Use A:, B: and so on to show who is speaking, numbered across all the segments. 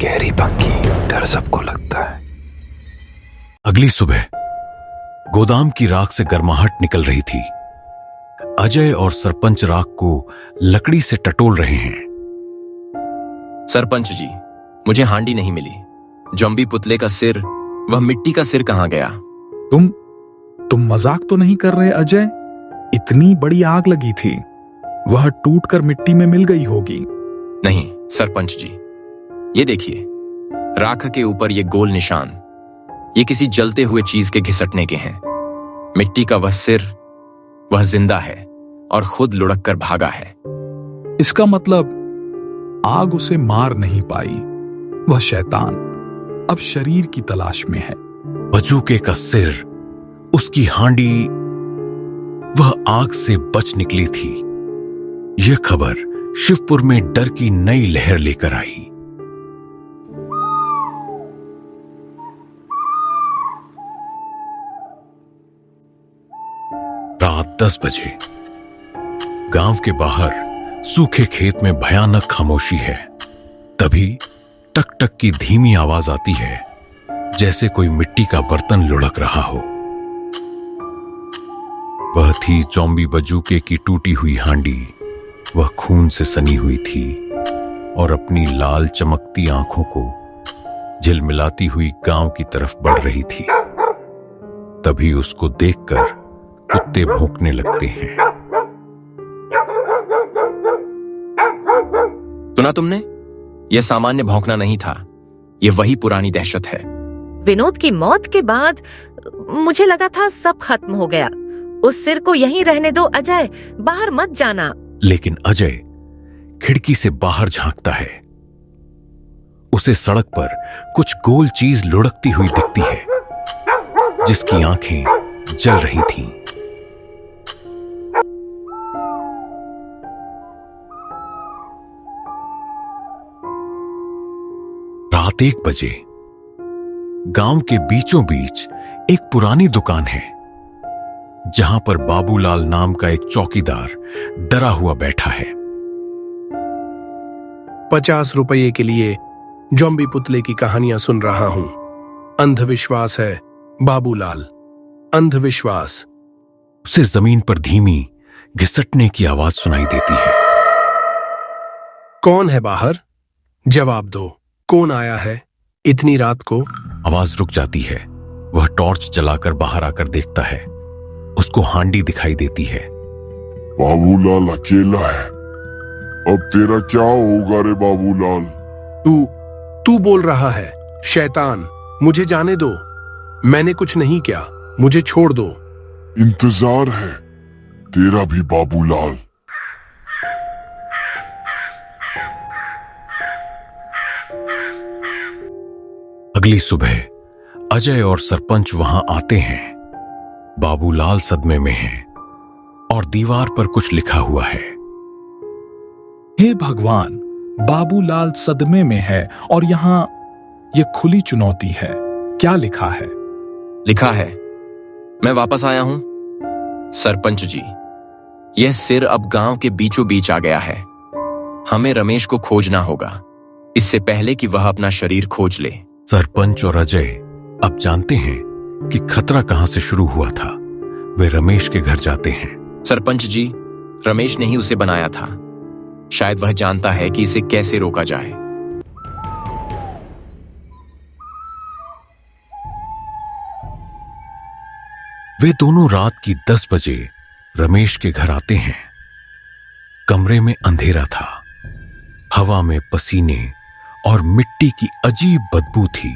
A: गहरी बाकी डर सबको लगता है।
B: अगली सुबह गोदाम की राख से गर्माहट निकल रही थी। अजय और सरपंच राख को लकड़ी से टटोल रहे हैं।
C: सरपंच जी, मुझे हांडी नहीं मिली। जॉम्बी पुतले का सिर, वह मिट्टी का सिर कहां गया?
A: तुम मजाक तो नहीं कर रहे अजय? इतनी बड़ी आग लगी थी, वह टूटकर मिट्टी में मिल गई होगी।
C: नहीं सरपंच जी, ये देखिए, राख के ऊपर ये गोल निशान, ये किसी जलते हुए चीज के घिसटने के हैं। मिट्टी का वह सिर, वह जिंदा है और खुद लुढ़क कर भागा है।
A: इसका मतलब आग उसे मार नहीं पाई। वह शैतान अब शरीर की तलाश में है।
B: बजूके का सिर, उसकी हांडी, वह आग से बच निकली थी। यह खबर शिवपुर में डर की नई लहर लेकर आई। रात 10 बजे गांव के बाहर सूखे खेत में भयानक खामोशी है। तभी टक टक की धीमी आवाज आती है, जैसे कोई मिट्टी का बर्तन लुढ़क रहा हो। वह थी जॉम्बी बजूके की टूटी हुई हांडी। वह खून से सनी हुई थी और अपनी लाल चमकती आंखों को झिलमिलाती हुई गांव की तरफ बढ़ रही थी। तभी उसको देखकर कुत्ते भौंकने लगते हैं।
C: सुना तुमने? यह सामान्य भौंकना नहीं था, यह वही पुरानी दहशत है।
D: विनोद की मौत के बाद मुझे लगा था सब खत्म हो गया। उस सिर को यहीं रहने दो अजय, बाहर मत जाना।
B: लेकिन अजय खिड़की से बाहर झांकता है। उसे सड़क पर कुछ गोल चीज लुढ़कती हुई दिखती है, जिसकी आंखें जल रही थीं। रात 1 बजे गांव के बीचों बीच एक पुरानी दुकान है, जहां पर बाबूलाल नाम का एक चौकीदार डरा हुआ बैठा है।
E: 50 रुपये के लिए जॉम्बी पुतले की कहानियां सुन रहा हूं। अंधविश्वास है बाबूलाल, अंधविश्वास।
B: उसे जमीन पर धीमी घिसटने की आवाज सुनाई देती है।
E: कौन है बाहर? जवाब दो, कौन आया है इतनी रात को?
B: आवाज रुक जाती है। वह टॉर्च जलाकर बाहर आकर देखता है। उसको हांडी दिखाई देती है।
F: बाबूलाल अकेला है। अब तेरा क्या होगा रे बाबूलाल?
E: तू बोल रहा है? शैतान, मुझे जाने दो। मैंने कुछ नहीं किया, मुझे छोड़ दो।
F: इंतजार है तेरा भी बाबूलाल।
B: अगली सुबह अजय और सरपंच वहां आते हैं। बाबूलाल सदमे में है और दीवार पर कुछ लिखा हुआ है।
A: हे भगवान, बाबूलाल सदमे में है और यहाँ ये खुली चुनौती है। क्या लिखा है?
C: लिखा है, मैं वापस आया हूं। सरपंच जी, यह सिर अब गांव के बीचों बीच आ गया है। हमें रमेश को खोजना होगा, इससे पहले कि वह अपना शरीर खोज ले।
B: सरपंच और अजय अब जानते हैं कि खतरा कहां से शुरू हुआ था। वे रमेश के घर जाते हैं।
C: सरपंच जी, रमेश ने ही उसे बनाया था। शायद वह जानता है कि इसे कैसे रोका जाए।
B: वे दोनों रात की 10 बजे रमेश के घर आते हैं। कमरे में अंधेरा था। हवा में पसीने और मिट्टी की अजीब बदबू थी।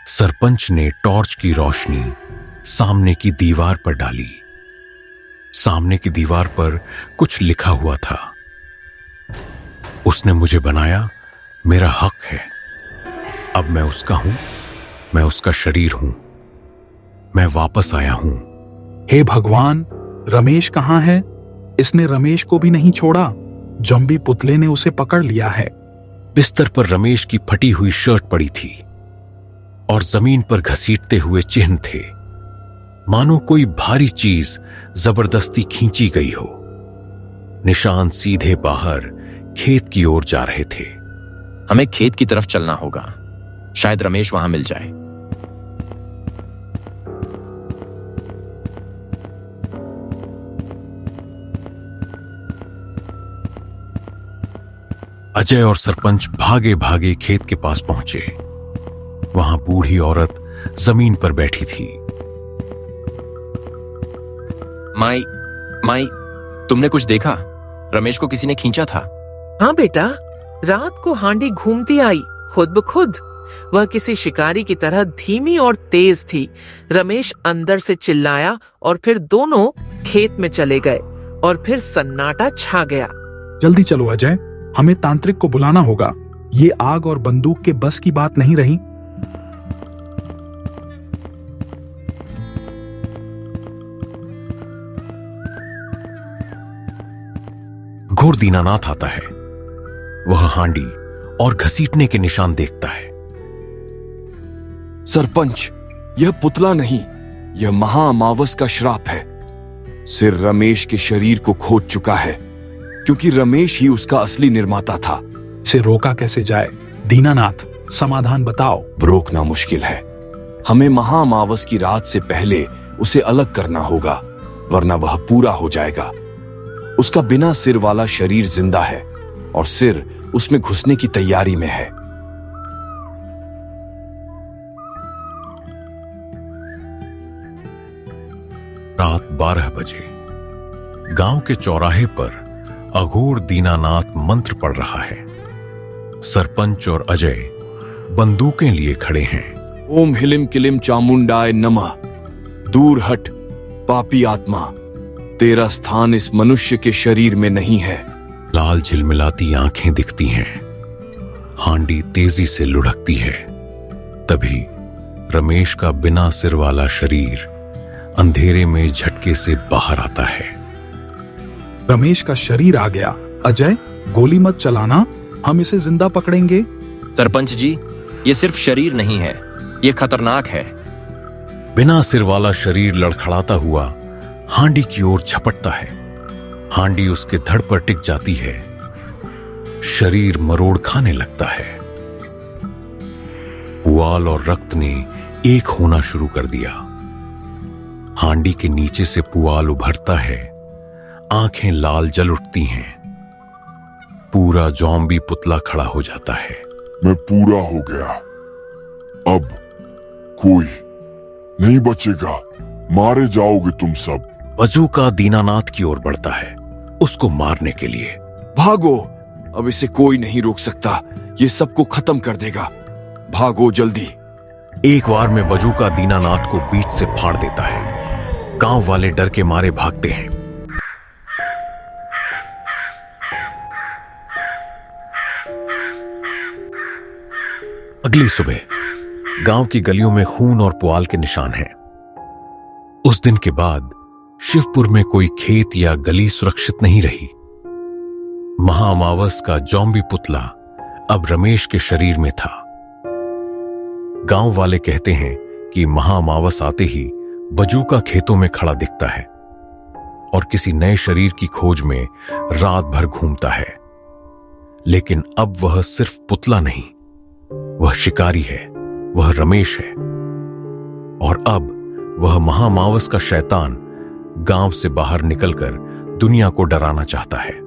B: सरपंच ने टॉर्च की रोशनी सामने की दीवार पर डाली। सामने की दीवार पर कुछ लिखा हुआ था। उसने मुझे बनाया, मेरा हक है। अब मैं उसका हूं, मैं उसका शरीर हूं। मैं वापस आया हूं।
A: हे भगवान, रमेश कहाँ है? इसने रमेश को भी नहीं छोड़ा। जॉम्बी पुतले ने उसे पकड़ लिया है।
B: बिस्तर पर रमेश की फटी हुई शर्ट पड़ी थी और जमीन पर घसीटते हुए चिन्ह थे, मानो कोई भारी चीज जबरदस्ती खींची गई हो। निशान सीधे बाहर खेत की ओर जा रहे थे।
C: हमें खेत की तरफ चलना होगा, शायद रमेश वहां मिल जाए।
B: अजय और सरपंच भागे भागे खेत के पास पहुंचे। वहां बूढ़ी औरत जमीन पर बैठी थी।
C: माई, माई, तुमने कुछ देखा? रमेश को किसी ने खींचा था।
G: हाँ बेटा, रात को हांडी घूमती आई खुद ब खुद। वह किसी शिकारी की तरह धीमी और तेज थी। रमेश अंदर से चिल्लाया और फिर दोनों खेत में चले गए और फिर सन्नाटा छा गया।
A: जल्दी चलो अजय, हमें तांत्रिक को बुलाना होगा। ये आग और बंदूक के बस की बात नहीं रही।
B: घोर दीनानाथ आता है। वह हांडी और घसीटने के निशान देखता है।
H: सरपंच, यह पुतला नहीं, यह महाअमावस का श्राप है। सिर रमेश के शरीर को खोद चुका है, क्योंकि रमेश ही उसका असली निर्माता था।
A: से रोका कैसे जाए? दीनानाथ, समाधान बताओ।
H: रोकना मुश्किल है। हमें महाअमावस की रात से पहले उसे अलग करना होगा, वरना वह पूरा हो जाएगा। उसका बिना सिर वाला शरीर जिंदा है और सिर उसमें घुसने की तैयारी में है।
B: रात 12 बजे गांव के चौराहे पर अघोर दीनानाथ मंत्र पढ़ रहा है। सरपंच और अजय बंदूकें लिए खड़े हैं।
H: ओम हिलिम किलिम चामुंडाय नमः। दूर हट पापी आत्मा, तेरा स्थान इस मनुष्य के शरीर में नहीं है।
B: लाल झिलमिलाती आंखें दिखती हैं। हांडी तेजी से लुढ़कती है। तभी रमेश का बिना सिर वाला शरीर अंधेरे में झटके से बाहर आता है।
A: रमेश का शरीर आ गया। अजय, गोली मत चलाना, हम इसे जिंदा पकड़ेंगे।
C: सरपंच जी, ये सिर्फ शरीर नहीं है, ये खतरनाक है।
B: बिना सिर वाला शरीर लड़खड़ाता हुआ हांडी की ओर झपटता है। हांडी उसके धड़ पर टिक जाती है। शरीर मरोड़ खाने लगता है। पुआल और रक्त ने एक होना शुरू कर दिया। हांडी के नीचे से पुआल उभरता है। आंखें लाल जल उठती हैं। पूरा ज़ॉम्बी पुतला खड़ा हो जाता है।
F: मैं पूरा हो गया, अब कोई नहीं बचेगा, मारे जाओगे तुम सब।
B: बजूका दीनानाथ की ओर बढ़ता है, उसको मारने के लिए।
H: भागो, अब इसे कोई नहीं रोक सकता। ये सबको खत्म कर देगा। भागो जल्दी।
B: एक बार में बजूका दीनानाथ को बीच से फाड़ देता है। गांव वाले डर के मारे भागते हैं। अगली सुबह गांव की गलियों में खून और पुआल के निशान हैं। उस दिन के बाद शिवपुर में कोई खेत या गली सुरक्षित नहीं रही। महाअमावस का ज़ॉम्बी पुतला अब रमेश के शरीर में था। गांव वाले कहते हैं कि महाअमावस आते ही बजूका खेतों में खड़ा दिखता है और किसी नए शरीर की खोज में रात भर घूमता है। लेकिन अब वह सिर्फ पुतला नहीं, वह शिकारी है, वह रमेश है। और अब वह महाअमावस का शैतान गांव से बाहर निकलकर दुनिया को डराना चाहता है।